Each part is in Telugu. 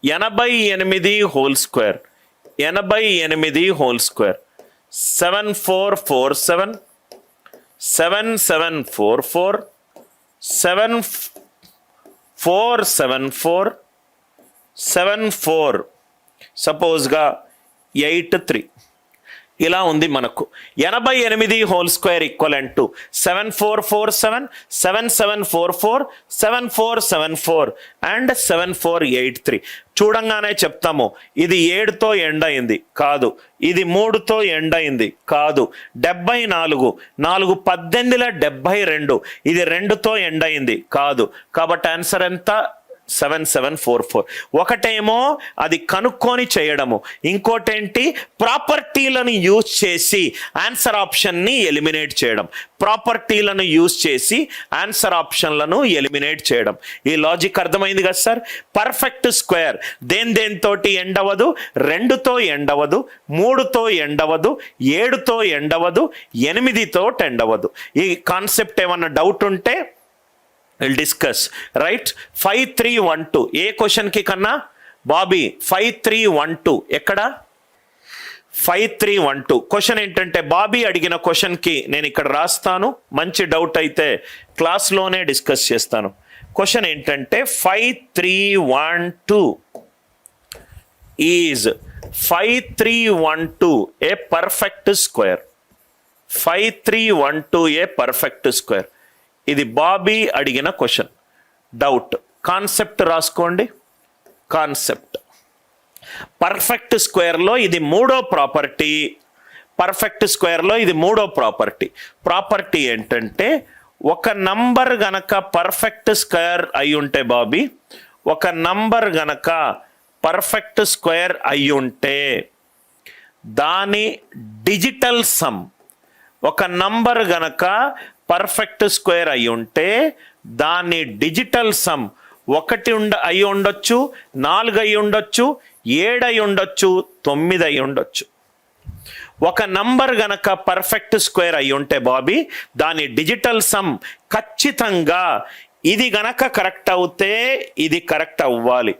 88 హోల్ స్క్వేర్ 88 హోల్ స్క్వేర్ 7447 7744 7474 74 సపోజ్గా 83 ఇలా ఉంది మనకు. 88 whole square equivalent to 7447 7744 7474 and 7483. చూడంగానే చెప్తాము ఇది 7తో ఎండ్ అయింది కాదు, ఇది 3తో ఎండ్ అయింది కాదు, 74 4 18 72 ఇది 2తో ఎండ్ అయింది కాదు. కాబట్టి ఆన్సర్ ఎంత? 7744. ఒకటేమో అది కనుక్కొని చేయడము, ఇంకోటేంటి ప్రాపర్టీలను యూజ్ చేసి ఆన్సర్ ఆప్షన్ని ఎలిమినేట్ చేయడం. ప్రాపర్టీలను యూజ్ చేసి ఆన్సర్ ఆప్షన్లను ఎలిమినేట్ చేయడం. ఈ లాజిక్ అర్థమైంది కదా సార్? పర్ఫెక్ట్ స్క్వేర్ దేనితోటి ఎండ్ అవ్వదు, 2తో ఎండ్ అవ్వదు, 3తో ఎండ్ అవ్వదు, 7తో ఎండ్ అవ్వదు, 8తో ఎండ్ అవ్వదు. ఈ కాన్సెప్ట్ ఏమన్నా డౌట్ ఉంటే విల్ డిస్కస్. రైట్, 5312 ఏ క్వశ్చన్కి కన్నా బాబీ? 5312 ఎక్కడ? 5312 క్వశ్చన్ ఏంటంటే బాబీ అడిగిన క్వశ్చన్కి నేను ఇక్కడ రాస్తాను, మంచి డౌట్ అయితే క్లాస్లోనే డిస్కస్ చేస్తాను. క్వశ్చన్ ఏంటంటే 5312 is 5312 a perfect square. 5312 a perfect square. ఇది బాబీ అడిగిన క్వశ్చన్. డౌట్ కాన్సెప్ట్ రాసుకోండి. కాన్సెప్ట్ పర్ఫెక్ట్ స్క్వేర్లో ఇది 3వ ప్రాపర్టీ. పర్ఫెక్ట్ స్క్వేర్లో ఇది 3వ ప్రాపర్టీ. ప్రాపర్టీ ఏంటంటే ఒక నంబర్ గనక పర్ఫెక్ట్ స్క్వేర్ అయి ఉంటే బాబీ, ఒక నంబర్ గనక పర్ఫెక్ట్ స్క్వేర్ అయి ఉంటే దాని డిజిటల్ సమ్, ఒక నంబర్ గనక పర్ఫెక్ట్ స్క్వేర్ అయి ఉంటే దాని డిజిటల్ సమ్ 1 అయి ఉండొచ్చు, 4 అయి ఉండొచ్చు, 7 అయి ఉండొచ్చు, 9 అయి ఉండొచ్చు. ఒక నంబర్ గనక పర్ఫెక్ట్ స్క్వేర్ అయి ఉంటే బాబీ దాని డిజిటల్ సమ్ ఖచ్చితంగా ఇది గనక కరెక్ట్ అవుతే ఇది కరెక్ట్ అవ్వాలి,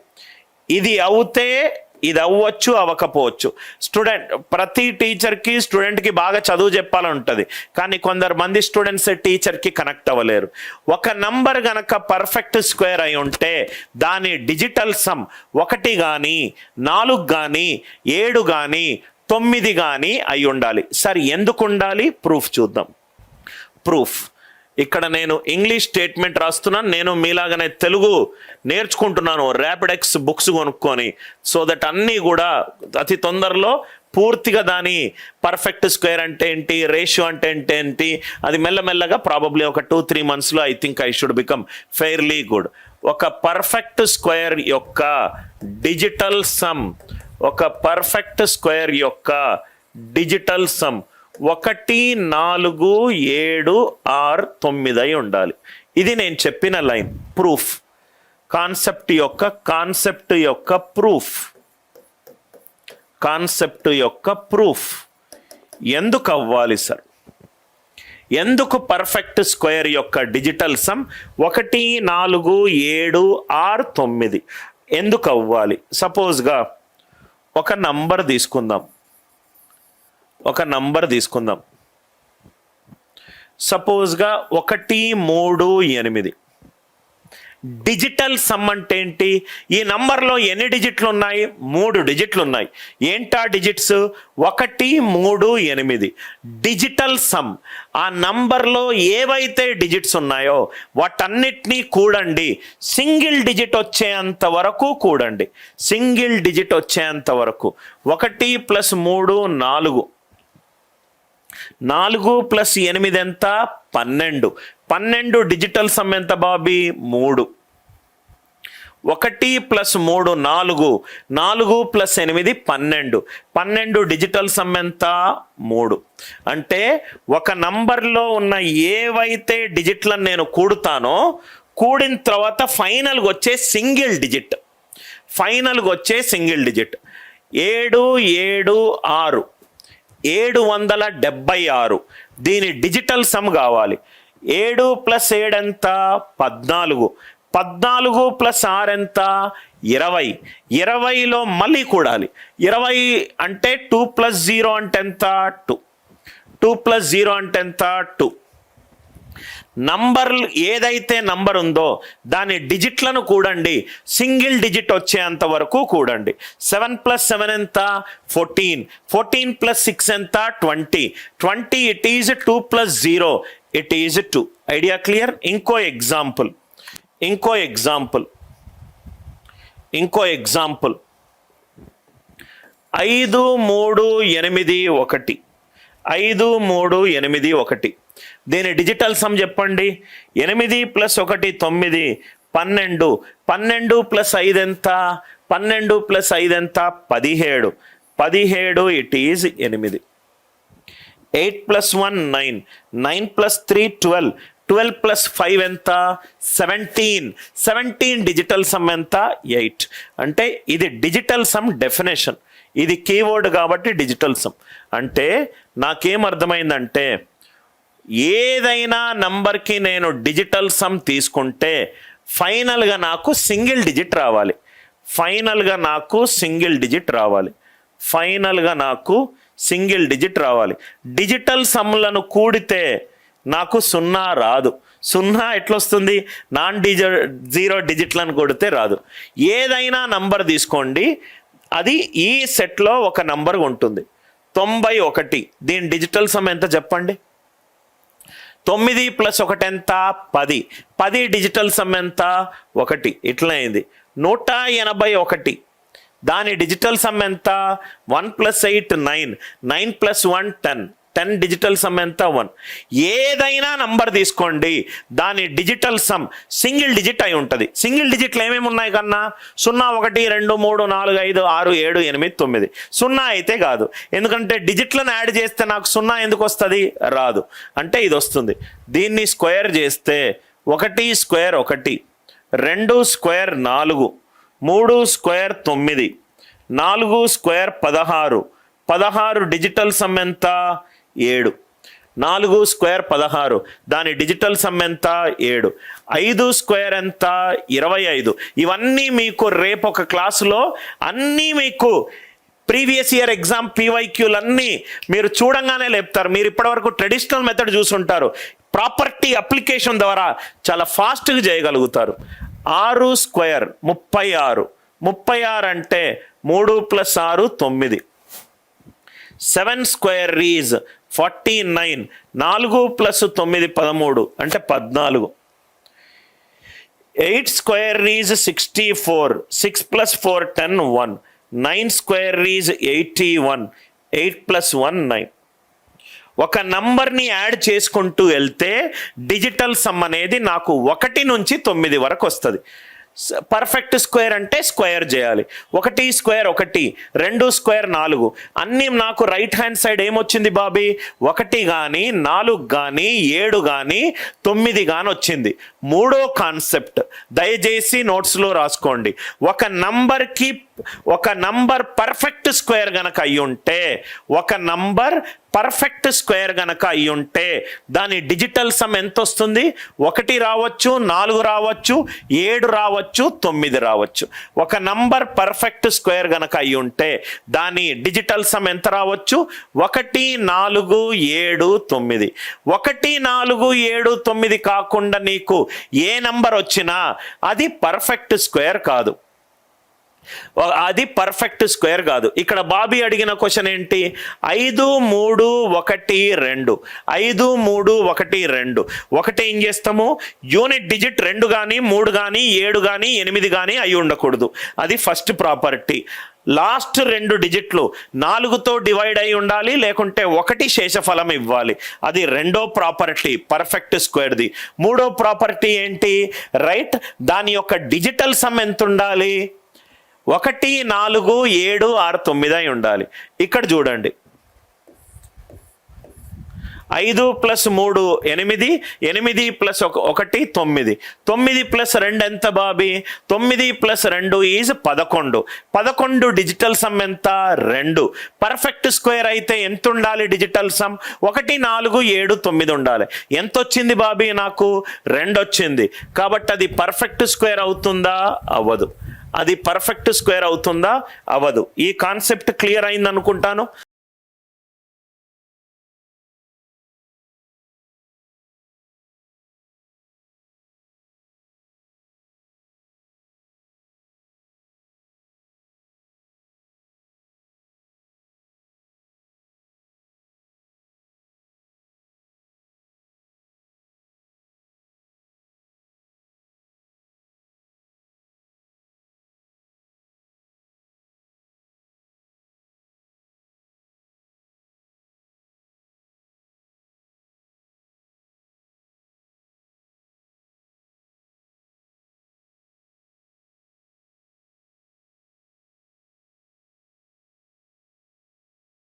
ఇది అవుతే ఇది అవ్వచ్చు, అవ్వకపోవచ్చు. ప్రతి టీచర్కి స్టూడెంట్కి బాగా చదువు చెప్పాలని ఉంటుంది, కానీ కొందరు మంది స్టూడెంట్స్ టీచర్కి కనెక్ట్ అవ్వలేరు. ఒక నంబర్ గనక పర్ఫెక్ట్ స్క్వేర్ అయి ఉంటే దాని డిజిటల్ సమ్ 1 కానీ 4 కానీ 7 కానీ 9 కానీ అయి ఉండాలి. సరే ఎందుకు ఉండాలి? ప్రూఫ్ చూద్దాం. ప్రూఫ్ ఇక్కడ నేను ఇంగ్లీష్ స్టేట్మెంట్ రాస్తున్నాను. నేను మీలాగానే తెలుగు నేర్చుకుంటున్నాను ర్యాపిడెక్స్ బుక్స్ కొనుక్కొని, సో దట్ అన్నీ కూడా అతి తొందరలో పూర్తిగా దాని పర్ఫెక్ట్ స్క్వేర్ అంటే ఏంటి, రేషియో అంటే ఏంటి, అది మెల్లమెల్లగా ప్రాబబ్లీ ఒక 2-3 monthsలో I think I should become fairly good. ఒక పర్ఫెక్ట్ స్క్వేర్ యొక్క డిజిటల్ సమ్, ఒక పర్ఫెక్ట్ స్క్వేర్ యొక్క డిజిటల్ సమ్ 1 4 7 6 9 అయి ఉండాలి. ఇది నేను చెప్పిన లైన్. ప్రూఫ్ కాన్సెప్ట్ యొక్క ప్రూఫ్. కాన్సెప్ట్ యొక్క ప్రూఫ్ ఎందుకు అవ్వాలి సార్? ఎందుకు పర్ఫెక్ట్ స్క్వేర్ యొక్క డిజిటల్ సమ్ 1 4 7 6 9 ఎందుకు అవ్వాలి? సపోజ్గా ఒక నంబర్ తీసుకుందాం. సపోజ్గా 1 3 8 డిజిటల్ సమ్ అంటే ఏంటి? ఈ నంబర్లో ఎన్ని డిజిట్లు ఉన్నాయి? 3 డిజిట్లు ఉన్నాయి. ఏంటా డిజిట్స్? 1 3 8 digital sum. ఆ నంబర్లో ఏవైతే డిజిట్స్ ఉన్నాయో వాటన్నిటినీ కూడండి, సింగిల్ డిజిట్ వచ్చేంత వరకు కూడండి. సింగిల్ డిజిట్ వచ్చేంత వరకు 1 + 3 4, 4 + 8 ఎంత? 12. 12 డిజిటల్ సమ్ ఎంత బాబీ? 3. 1 + 3 4, 4 + 8 12. 12 డిజిటల్ సమ్ ఎంత? 3. అంటే ఒక నంబర్లో ఉన్న ఏవైతే డిజిట్లను నేను కూడుతానో కూడిన తర్వాత ఫైనల్గా వచ్చే సింగిల్ డిజిట్. 7 7 6 776. దీని డిజిటల్ సమ్ కావాలి. 7 + 7 ఎంత? 14. 14 ప్లస్ 6 ఎంత? 20. 20లో మళ్ళీ కూడాలి. 20 అంటే 2 ప్లస్ 0 అంటే ఎంత? 2. 2 ప్లస్ 0 అంటే ఎంత? 2. నంబర్ ఏదైతే నంబర్ ఉందో దాని డిజిట్లను కూడండి, సింగిల్ డిజిట్ వచ్చేంత వరకు కూడండి. 7 ప్లస్ 7 ఎంత? 14. 14 ప్లస్ 6 ఎంత? 20. 20 it is 2 plus 0 it is 2. Idea clear? ఇంకో ఎగ్జాంపుల్ 5, 3, 8, 1. 5, 3, 8, 1. దీని డిజిటల్ సమ్ చెప్పండి. 8 ప్లస్ 1 9, 12. 12 ప్లస్ 5 ఎంత? 12 ప్లస్ 5 ఎంత? 17. 17 it is 8. 8 plus 1 9. 9 plus 3 12. 12 plus 5 ఎంత? 17. 17 డిజిటల్ సమ్ ఎంత? 8. అంటే ఇది డిజిటల్ సమ్ డెఫినేషన్. ఇది కీవర్డ్ కాబట్టి డిజిటల్ సమ్. అంటే నాకేం అర్థమైందంటే ఏదైనా నంబర్కి నేను డిజిటల్ సమ్ తీసుకుంటే ఫైనల్గా నాకు సింగిల్ డిజిట్ రావాలి. డిజిటల్ సమ్లను కూడితే నాకు 0 రాదు. 0 ఎట్లొస్తుంది? జీరో డిజిట్లను కూడితే రాదు. ఏదైనా నంబర్ తీసుకోండి, అది ఈ సెట్లో ఒక నంబర్ ఉంటుంది. 91. దీని డిజిటల్ సమ్ ఎంత చెప్పండి? 9 ప్లస్ 1 ఎంత? 10. 10 డిజిటల్ సమ్ ఎంత? 1. ఇట్లా అయింది. 181. దాని డిజిటల్ సమ్ ఎంత? 1 ప్లస్ 8 9. 9 ప్లస్ 1 10. 10 డిజిటల్ సమ్ ఎంత? 1. ఏదైనా నంబర్ తీసుకోండి, దాని డిజిటల్ సమ్ సింగిల్ డిజిట్ అయి ఉంటుంది. సింగిల్ డిజిట్లు ఏమేమి ఉన్నాయి కన్నా? 0 1 2 3 4 5 6 7 8 9. 0 అయితే కాదు, ఎందుకంటే డిజిట్లను యాడ్ చేస్తే నాకు 0 ఎందుకు వస్తుంది? రాదు. అంటే ఇది వస్తుంది. దీన్ని స్క్వేర్ చేస్తే 1 square 1, 2 square 4, 3 square 9, 4 square 16. 16 digital sum ఎంత? 7. 4 స్క్వేర్ 16. దాని డిజిటల్ సమ్ ఎంత? 7. 5 స్క్వేర్ ఎంత? 25. ఇవన్నీ మీకు రేపు ఒక క్లాసులో అన్నీ మీకు ప్రీవియస్ ఇయర్ ఎగ్జామ్ PYQలన్నీ మీరు చూడంగానే లేపుతారు. మీరు ఇప్పటివరకు ట్రెడిషనల్ మెథడ్ చూసుంటారు. ప్రాపర్టీ అప్లికేషన్ ద్వారా చాలా ఫాస్ట్గా చేయగలుగుతారు. 6 స్క్వేర్ 36. 36 అంటే 3 ప్లస్ 6 9. 7 square is 49. 4 ప్లస్ 9 13 అంటే 14. 8 square is 64. 6 plus 4 10 1. 9 square is 81. 8 plus 1 9. ఒక నంబర్ని యాడ్ చేసుకుంటూ వెళ్తే డిజిటల్ సమ్ అనేది నాకు 1 నుంచి 9 వరకు వస్తుంది. పర్ఫెక్ట్ స్క్వేర్ అంటే స్క్వేర్ చేయాలి. 1 స్క్వేర్ 1, 2 స్క్వేర్ 4. అన్నీ నాకు రైట్ హ్యాండ్ సైడ్ ఏమొచ్చింది బాబీ? 1 కానీ 4 కానీ 7 కానీ 9 కానీ వచ్చింది. మూడో కాన్సెప్ట్ దయచేసి నోట్స్లో రాసుకోండి. ఒక నంబర్ పర్ఫెక్ట్ స్క్వేర్ గనక అయ్యుంటే, దాని డిజిటల్ సమ్ ఎంత వస్తుంది? 1 రావచ్చు, 4 రావచ్చు, 7 రావచ్చు, 9 రావచ్చు. ఒక నంబర్ పర్ఫెక్ట్ స్క్వేర్ గనక అయ్యుంటే దాని డిజిటల్ సమ్ ఎంత రావచ్చు? 1 4 7 9. 1 4 7 9 కాకుండా నీకు ఏ నంబర్ వచ్చినా అది పర్ఫెక్ట్ స్క్వేర్ కాదు. ఇక్కడ బాబీ అడిగిన క్వశ్చన్ ఏంటి? 5 3 1 2. 5 3 1 2. 1 ఏం చేస్తాము? యూనిట్ డిజిట్ 2 కానీ 3 కానీ 7 కానీ 8 కానీ అయి ఉండకూడదు. అది ఫస్ట్ ప్రాపర్టీ. లాస్ట్ 2 డిజిట్లు 4తో డివైడ్ అయి ఉండాలి, లేకుంటే 1 శేషఫలం ఇవ్వాలి. అది రెండో ప్రాపర్టీ పర్ఫెక్ట్ స్క్వేర్ది. మూడో ప్రాపర్టీ ఏంటి? రైట్, దాని యొక్క డిజిటల్ సమ్ ఎంత ఉండాలి? 1 4 7 6 9 అయి ఉండాలి. ఇక్కడ చూడండి, 5 + 3 8, 8 + 1 9, 9 + 2 ఎంత బాబీ? 9 + 2 ఈజ్ 11. 11 డిజిటల్ సమ్ ఎంత? 2. పర్ఫెక్ట్ స్క్వేర్ అయితే ఎంత ఉండాలి డిజిటల్ సమ్? 1 4 7 9 ఉండాలి. ఎంత వచ్చింది బాబీ? నాకు 2 వచ్చింది. కాబట్టి అది పర్ఫెక్ట్ స్క్వేర్ అవుతుందా? అవ్వదు. అది పర్ఫెక్ట్ స్క్వేర్ అవుతుందా? అవ్వదు. ఈ కాన్సెప్ట్ క్లియర్ అయింది అనుకుంటాను.